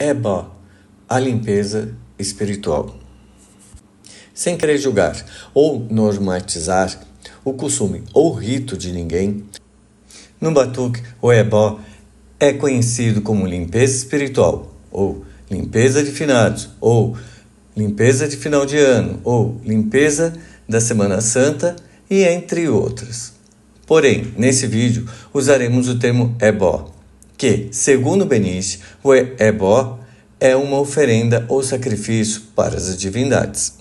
Ebó, a limpeza espiritual. Sem querer julgar ou normatizar o costume ou rito de ninguém, no Batuque, o ebó é conhecido como limpeza espiritual, ou limpeza de finados, ou limpeza de final de ano, ou limpeza da Semana Santa e entre outras. Porém, nesse vídeo usaremos o termo ebó, que, segundo Beniche, o ebó é uma oferenda ou sacrifício para as divindades.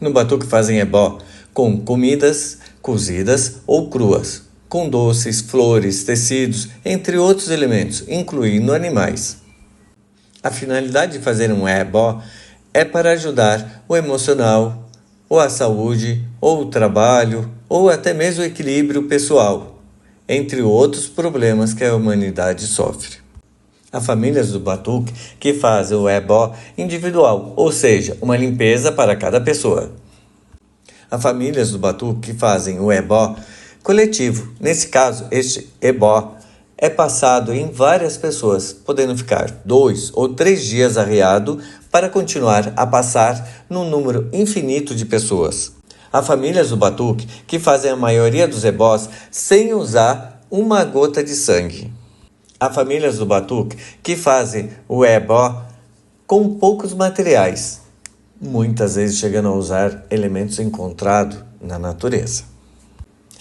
No Batuque fazem ebó com comidas cozidas ou cruas, com doces, flores, tecidos, entre outros elementos, incluindo animais. A finalidade de fazer um ebó é para ajudar o emocional, ou a saúde, ou o trabalho, ou até mesmo o equilíbrio pessoal, entre outros problemas que a humanidade sofre. Há famílias do Batuque que fazem o ebó individual, ou seja, uma limpeza para cada pessoa. Há famílias do Batuque que fazem o ebó coletivo. Nesse caso, este ebó é passado em várias pessoas, podendo ficar 2 ou 3 dias arreado para continuar a passar num número infinito de pessoas. Há famílias do Batuque que fazem a maioria dos ebós sem usar uma gota de sangue. Há famílias do Batuque que fazem o ebó com poucos materiais, muitas vezes chegando a usar elementos encontrados na natureza.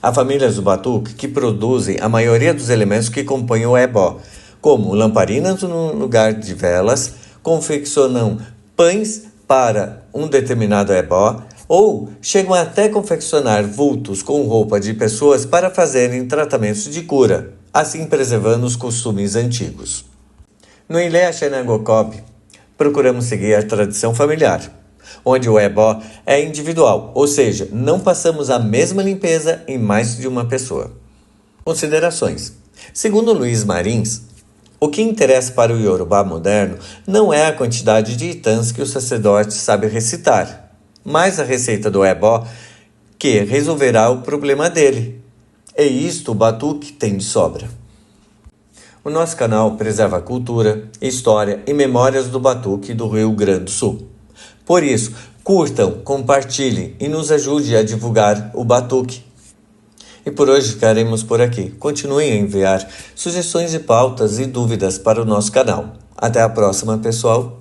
Há famílias do Batuque que produzem a maioria dos elementos que compõem o ebó, como lamparinas no lugar de velas, confeccionam pães para um determinado ebó, ou chegam até confeccionar vultos com roupa de pessoas para fazerem tratamentos de cura, assim preservando os costumes antigos. No Ilê Xenagokop, procuramos seguir a tradição familiar, onde o ebó é individual, ou seja, não passamos a mesma limpeza em mais de uma pessoa. Considerações. Segundo Luiz Marins, o que interessa para o Yorubá moderno não é a quantidade de itãs que o sacerdote sabe recitar, mas a receita do ebó que resolverá o problema dele. E isto o Batuque tem de sobra. O nosso canal preserva a cultura, história e memórias do Batuque do Rio Grande do Sul. Por isso, curtam, compartilhem e nos ajude a divulgar o Batuque. E por hoje ficaremos por aqui. Continuem a enviar sugestões de pautas e dúvidas para o nosso canal. Até a próxima, pessoal!